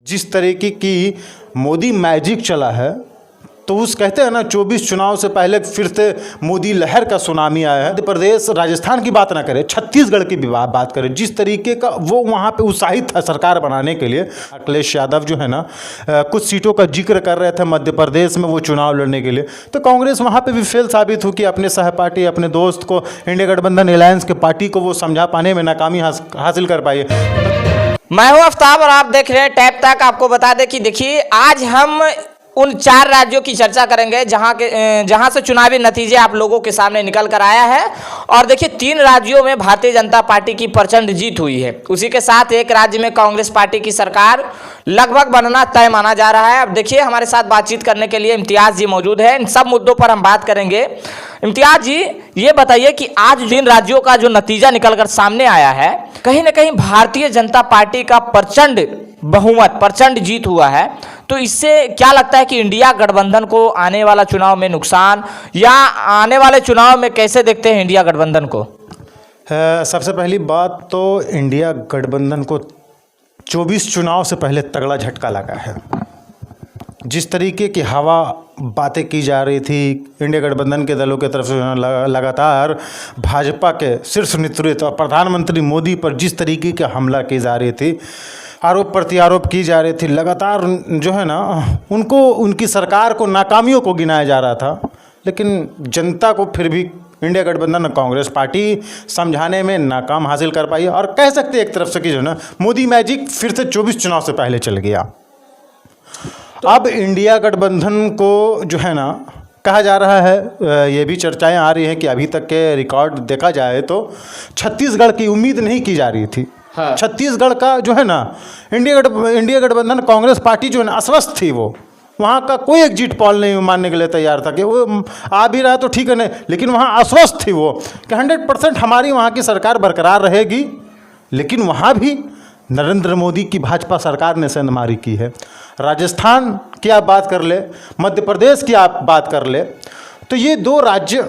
जिस तरीके की मोदी मैजिक चला है, तो उस कहते हैं ना 24 चुनाव से पहले फिर से मोदी लहर का सुनामी आया है। मध्य प्रदेश राजस्थान की बात ना करें, छत्तीसगढ़ की भी बात करें, जिस तरीके का वो वहाँ पे उत्साहित था सरकार बनाने के लिए। अखिलेश यादव जो है ना कुछ सीटों का जिक्र कर रहे थे मध्य प्रदेश में वो चुनाव लड़ने के लिए, तो कांग्रेस वहाँ पर भी फेल साबित हुई कि अपने सहपाठी अपने दोस्त को, इंडिया गठबंधन अलायंस के पार्टी को वो समझा पाने में नाकामी हासिल कर पाई। मैं हूं आफ्ताब और आप देख रहे हैं टैप तक। आपको बता दें कि देखिए आज हम उन 4 राज्यों की चर्चा करेंगे जहां से चुनावी नतीजे आप लोगों के सामने निकल कर आया है। और देखिए 3 राज्यों में भारतीय जनता पार्टी की प्रचंड जीत हुई है। उसी के साथ एक राज्य में कांग्रेस पार्टी की सरकार लगभग बनना तय माना जा रहा है। अब देखिए हमारे साथ बातचीत करने के लिए इम्तियाज जी मौजूद है। इन सब मुद्दों पर हम बात करेंगे। इम्तियाज जी, ये बताइए कि आज जिन राज्यों का जो नतीजा निकलकर सामने आया है, कहीं ना कहीं भारतीय जनता पार्टी का प्रचंड बहुमत, प्रचंड जीत हुआ है, तो इससे क्या लगता है कि इंडिया गठबंधन को आने वाला चुनाव में नुकसान, या आने वाले चुनाव में कैसे देखते हैं इंडिया गठबंधन को? सबसे पहली बात तो इंडिया गठबंधन को 24 चुनाव से पहले तगड़ा झटका लगा है। जिस तरीके की हवा बातें की जा रही थी इंडिया गठबंधन के दलों की तरफ से, लगातार भाजपा के शीर्ष नेतृत्व और प्रधानमंत्री मोदी पर जिस तरीके का हमला की जा रही थी, आरोप प्रत्यारोप की जा रही थी, लगातार जो है ना उनको, उनकी सरकार को नाकामियों को गिनाया जा रहा था, लेकिन जनता को फिर भी इंडिया गठबंधन कांग्रेस पार्टी समझाने में नाकाम हासिल कर पाई। और कह सकते एक तरफ से कि जो है ना मोदी मैजिक फिर से 24 चुनाव से पहले चल गया। अब इंडिया गठबंधन को जो है ना कहा जा रहा है, ये भी चर्चाएं आ रही हैं कि अभी तक के रिकॉर्ड देखा जाए तो छत्तीसगढ़ की उम्मीद नहीं की जा रही थी। हाँ। छत्तीसगढ़ का जो है ना इंडिया गठबंधन कांग्रेस पार्टी जो है ना अस्वस्थ थी, वो वहाँ का कोई एग्जिट पोल नहीं मानने के लिए तैयार था कि वो आ भी रहा है तो ठीक है नहीं, लेकिन वहाँ अस्वस्थ थी वो कि 100% हमारी वहाँ की सरकार बरकरार रहेगी। लेकिन वहाँ भी नरेंद्र मोदी की भाजपा सरकार ने सेंधमारी की है। राजस्थान की आप बात कर ले, मध्य प्रदेश की आप बात कर ले, तो ये 2 राज्य,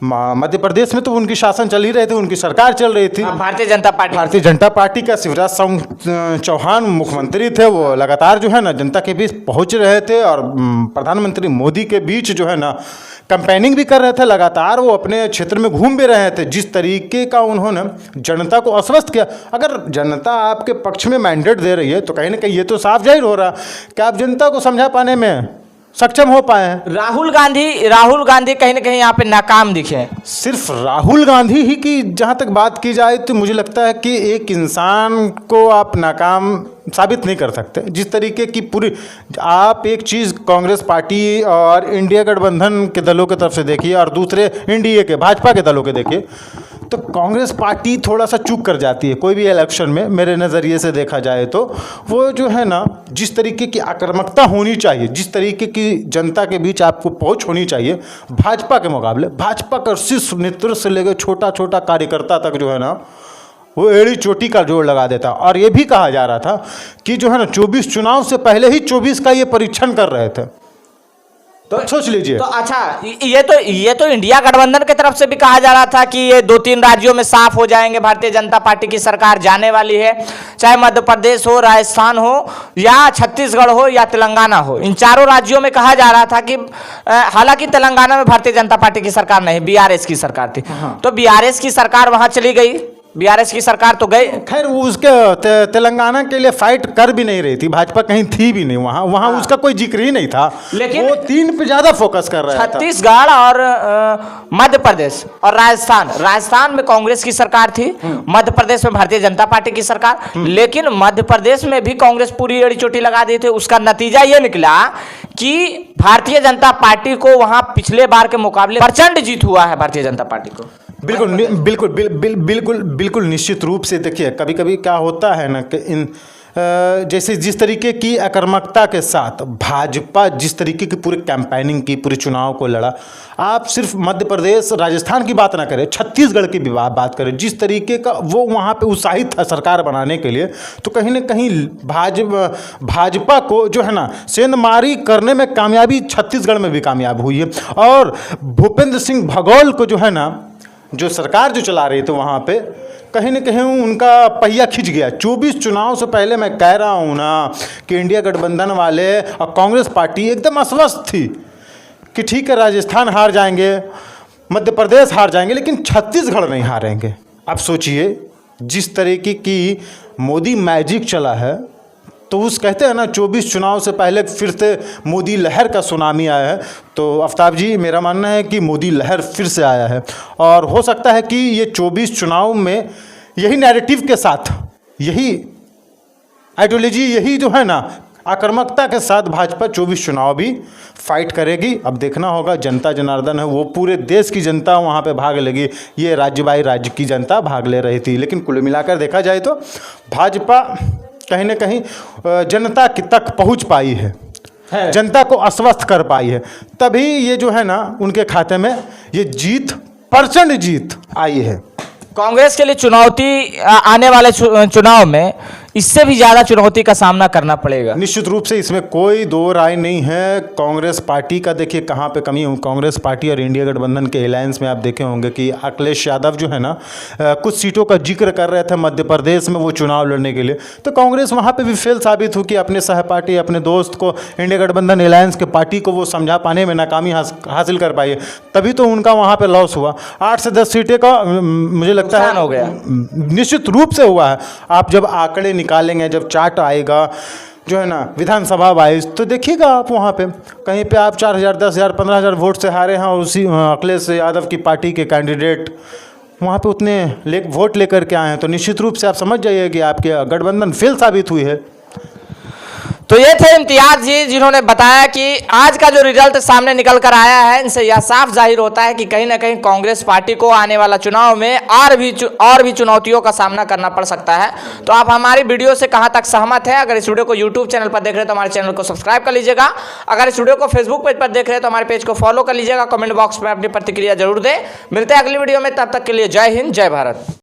मध्य प्रदेश में तो उनकी शासन चल ही रहे थे, उनकी सरकार चल रही थी, भारतीय जनता पार्टी का शिवराज सिंह चौहान मुख्यमंत्री थे। वो लगातार जो है ना जनता के बीच पहुंच रहे थे और प्रधानमंत्री मोदी के बीच जो है ना कैंपेनिंग भी कर रहे थे, लगातार वो अपने क्षेत्र में घूम भी रहे थे। जिस तरीके का उन्होंने जनता को आश्वस्त किया, अगर जनता आपके पक्ष में मैंडेट दे रही है तो कहीं ना कहीं ये तो साफ जाहिर हो रहा कि आप जनता को समझा पाने में सक्षम हो पाए हैं। राहुल गांधी कहीं ना कहीं यहाँ पे नाकाम दिखे। सिर्फ राहुल गांधी ही की जहाँ तक बात की जाए तो मुझे लगता है कि एक इंसान को आप नाकाम साबित नहीं कर सकते। जिस तरीके की पूरी आप एक चीज़ कांग्रेस पार्टी और इंडिया गठबंधन के दलों की तरफ से देखिए और दूसरे इंडिया के भाजपा के दलों के देखिए, तो कांग्रेस पार्टी थोड़ा सा चूक कर जाती है कोई भी इलेक्शन में। मेरे नज़रिए से देखा जाए तो वो जो है ना जिस तरीके की आक्रामकता होनी चाहिए, जिस तरीके की जनता के बीच आपको पहुंच होनी चाहिए, भाजपा के मुकाबले भाजपा का शीर्ष नेतृत्व से लेकर छोटा छोटा कार्यकर्ता तक जो है ना वो एड़ी चोटी का जोड़ लगा देता। और ये भी कहा जा रहा था कि जो है ना 24 चुनाव से पहले ही 24 का ये परीक्षण कर रहे थे। तो सोच लीजिए। तो अच्छा, ये तो इंडिया गठबंधन की तरफ से भी कहा जा रहा था कि ये 2-3 राज्यों में साफ हो जाएंगे, भारतीय जनता पार्टी की सरकार जाने वाली है, चाहे मध्य प्रदेश हो, राजस्थान हो, या छत्तीसगढ़ हो, या तेलंगाना हो। इन 4 राज्यों में कहा जा रहा था कि हालांकि तेलंगाना में भारतीय जनता पार्टी की सरकार नहीं, बीआरएस की सरकार थी। तो बीआरएस की सरकार वहां चली गई, बीआरएस की सरकार तो गई। खैर वो उसके तेलंगाना के लिए फाइट कर भी नहीं रही थी, भाजपा कहीं थी भी नहीं वहाँ उसका कोई जिक्र ही नहीं था। लेकिन वो 3 पे ज्यादा फोकस कर रहा था, छत्तीसगढ़ और मध्य प्रदेश और राजस्थान में कांग्रेस की सरकार थी, मध्य प्रदेश में भारतीय जनता पार्टी की सरकार। लेकिन मध्य प्रदेश में भी कांग्रेस पूरी एड़ी चोटी लगा दी थी। उसका नतीजा ये निकला कि भारतीय जनता पार्टी को वहां पिछले बार के मुकाबले प्रचंड जीत हुआ है भारतीय जनता पार्टी को। बिल्कुल निश्चित रूप से। देखिए कभी कभी क्या होता है ना कि जैसे जिस तरीके की आक्रामकता के साथ भाजपा जिस तरीके की पूरी कैंपेनिंग की, पूरे चुनाव को लड़ा, आप सिर्फ मध्य प्रदेश राजस्थान की बात ना करें, छत्तीसगढ़ की भी बात करें, जिस तरीके का वो वहाँ पे उत्साहित था सरकार बनाने के लिए, तो कहीं ना कहीं भाजपा को जो है ना सेंधमारी करने में कामयाबी छत्तीसगढ़ में भी कामयाब हुई है। और भूपेंद्र सिंह बघेल को जो है ना जो सरकार जो चला रही थी वहाँ पे, कहीं न कहीं उनका पहिया खिंच गया। 24 चुनाव से पहले मैं कह रहा हूँ ना कि इंडिया गठबंधन वाले और कांग्रेस पार्टी एकदम अस्वस्थ थी कि ठीक है राजस्थान हार जाएंगे, मध्य प्रदेश हार जाएंगे, लेकिन छत्तीसगढ़ नहीं हारेंगे। अब सोचिए जिस तरीके की मोदी मैजिक चला है, तो उस कहते हैं ना 24 चुनाव से पहले फिर से मोदी लहर का सुनामी आया है। तो आफ्ताब जी, मेरा मानना है कि मोदी लहर फिर से आया है और हो सकता है कि ये 24 चुनाव में यही नैरेटिव के साथ, यही आइडियोलॉजी, यही जो है ना आक्रामकता के साथ भाजपा 24 चुनाव भी फाइट करेगी। अब देखना होगा, जनता जनार्दन है वो पूरे देश की जनता वहाँ पे भाग लेगी। ये राज्य बाई राज्य की जनता भाग ले रही थी, लेकिन कुल मिलाकर देखा जाए तो भाजपा कहीं न कहीं जनता की तक पहुँच पाई है, जनता को आश्वस्त कर पाई है, तभी ये जो है ना उनके खाते में ये जीत, प्रचंड जीत आई है। कांग्रेस के लिए चुनौती आने वाले चुनाव में इससे भी ज़्यादा चुनौती का सामना करना पड़ेगा। निश्चित रूप से इसमें कोई दो राय नहीं है। कांग्रेस पार्टी का देखिए कहाँ पे कमी है। कांग्रेस पार्टी और इंडिया गठबंधन के अलायंस में आप देखे होंगे कि अखिलेश यादव जो है ना कुछ सीटों का जिक्र कर रहे थे मध्य प्रदेश में वो चुनाव लड़ने के लिए, तो कांग्रेस वहाँ पर भी फेल साबित हुई कि अपने सहपाठी, अपने दोस्त को, इंडिया गठबंधन अलायंस के पार्टी को वो समझा पाने में नाकामी हासिल कर पाई है, तभी तो उनका वहाँ पर लॉस हुआ। 8 से 10 सीटें का मुझे लगता है हो गया, निश्चित रूप से हुआ है। आप जब आंकड़े निकालेंगे, जब चार्ट आएगा जो है ना विधानसभा वाइज, तो देखिएगा आप वहाँ पे कहीं पे आप 4,000, 10,000, 15,000 वोट से हारे हैं और उसी अखिलेश यादव की पार्टी के कैंडिडेट वहाँ पे उतने वोट लेकर के आए हैं, तो निश्चित रूप से आप समझ जाइए कि आपके गठबंधन फेल साबित हुई है। तो ये थे इम्तियाज जी, जिन्होंने बताया कि आज का जो रिजल्ट सामने निकल कर आया है, इनसे यह साफ जाहिर होता है कि कहीं ना कहीं कांग्रेस पार्टी को आने वाला चुनाव में और भी चुनौतियों का सामना करना पड़ सकता है। तो आप हमारी वीडियो से कहां तक सहमत हैं? अगर इस वीडियो को यूट्यूब चैनल पर देख रहे हैं तो हमारे चैनल को सब्सक्राइब कर लीजिएगा। अगर इस वीडियो को फेसबुक पेज पर देख रहे हैं तो हमारे पेज को फॉलो कर लीजिएगा। कमेंट बॉक्स में अपनी प्रतिक्रिया जरूर दें। मिलते हैं अगली वीडियो में, तब तक के लिए जय हिंद, जय भारत।